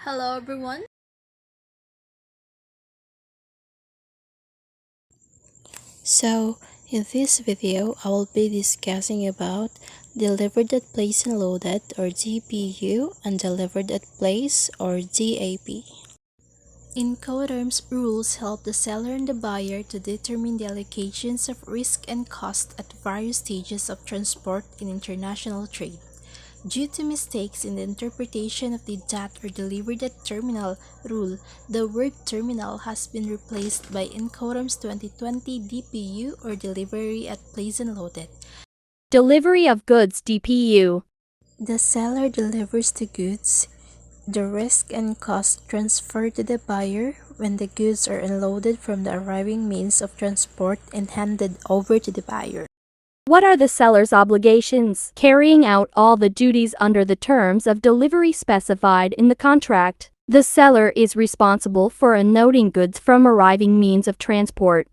Hello everyone. So in this video I will be discussing about delivered at place and loaded or DPU and delivered at place or DAP. Incoterms rules help the seller and the buyer to determine the allocations of risk and cost at various stages of transport in international trade. Due to mistakes in the interpretation of the DAT or delivered at terminal rule, the word terminal has been replaced by Incoterms 2020 DPU or delivery at place and loaded. Delivery of goods DPU. The seller delivers the goods. The risk and cost transfer to the buyer when the goods are unloaded from the arriving means of transport and handed over to the buyer. What are the seller's obligations? Carrying out all the duties under the terms of delivery specified in the contract. The seller is responsible for unloading goods from arriving means of transport,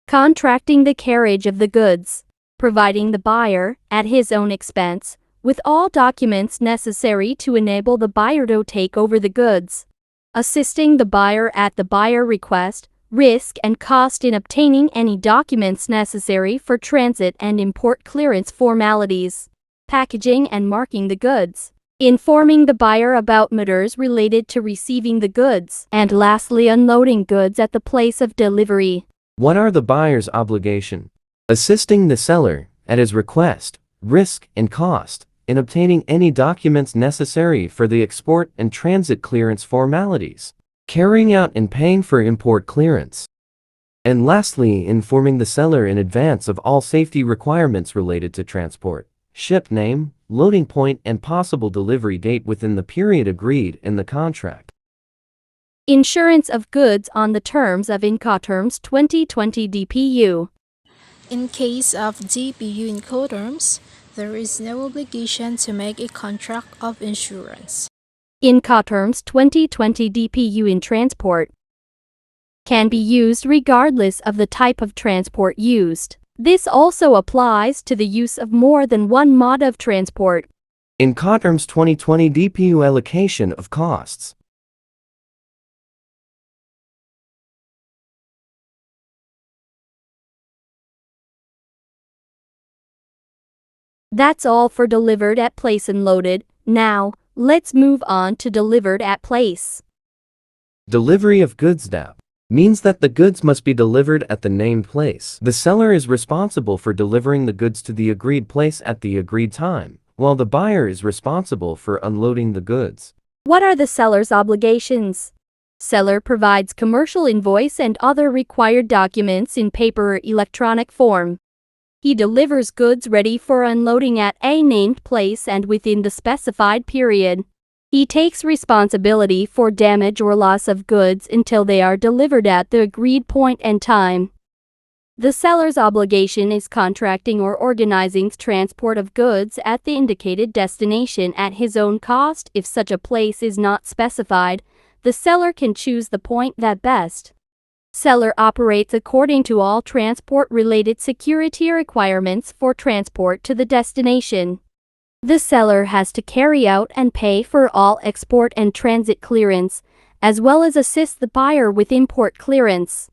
contracting the carriage of the goods, providing the buyer, at his own expense, with all documents necessary to enable the buyer to take over the goods, assisting the buyer at the buyer request, risk and cost in obtaining any documents necessary for transit and import clearance formalities, packaging and marking the goods, informing the buyer about matters related to receiving the goods, and lastly unloading goods at the place of delivery. What are the buyer's obligation? Assisting the seller, at his request, risk and cost, in obtaining any documents necessary for the export and transit clearance formalities, carrying out and paying for import clearance, and lastly informing the seller in advance of all safety requirements related to transport, ship name, loading point and possible delivery date within the period agreed in the contract. Insurance of goods on the terms of Incoterms 2020 DPU. In case of DPU Incoterms, there is no obligation to make a contract of insurance. Incoterms 2020 DPU in transport can be used regardless of the type of transport used. This also applies to the use of more than one mode of transport. Incoterms 2020 DPU allocation of costs. That's all for delivered at place and loaded. Now, let's move on to delivered at place. Delivery of goods DAP means that the goods must be delivered at the named place. The seller is responsible for delivering the goods to the agreed place at the agreed time, while the buyer is responsible for unloading the goods. What are the seller's obligations? Seller provides commercial invoice and other required documents in paper or electronic form. He delivers goods ready for unloading at a named place and within the specified period. He takes responsibility for damage or loss of goods until they are delivered at the agreed point and time. The seller's obligation is contracting or organizing transport of goods at the indicated destination at his own cost. If such a place is not specified, the seller can choose the point that best. Seller operates according to all transport-related security requirements for transport to the destination. The seller has to carry out and pay for all export and transit clearance, as well as assist the buyer with import clearance.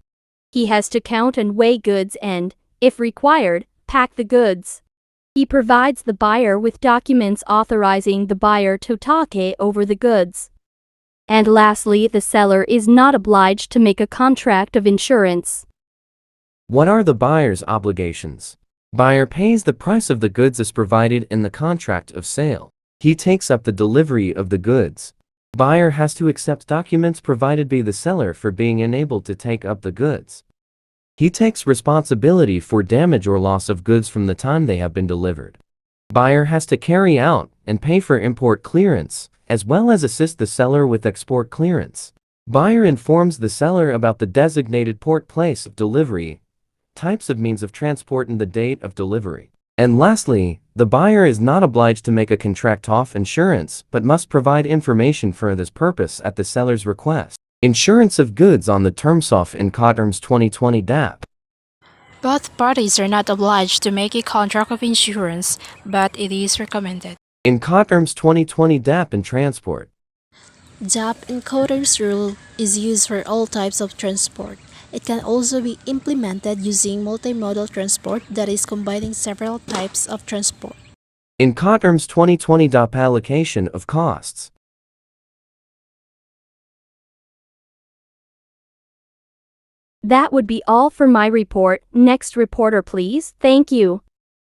He has to count and weigh goods and, if required, pack the goods. He provides the buyer with documents authorizing the buyer to take over the goods. And lastly, the seller is not obliged to make a contract of insurance. What are the buyer's obligations? Buyer pays the price of the goods as provided in the contract of sale. He takes up the delivery of the goods. Buyer has to accept documents provided by the seller for being enabled to take up the goods. He takes responsibility for damage or loss of goods from the time they have been delivered. Buyer has to carry out and pay for import clearance, as well as assist the seller with export clearance. Buyer informs the seller about the designated port place of delivery, types of means of transport and the date of delivery. And lastly, the buyer is not obliged to make a contract of insurance, but must provide information for this purpose at the seller's request. Insurance of goods on the terms of Incoterms 2020 DAP. Both parties are not obliged to make a contract of insurance, but it is recommended. Incoterms 2020 DAP in transport. JAP Incoterms rule is used for all types of transport. It can also be implemented using multimodal transport, that is combining several types of transport. Incoterms 2020 DOP allocation of costs. That would be all for my report. Next reporter please. Thank you.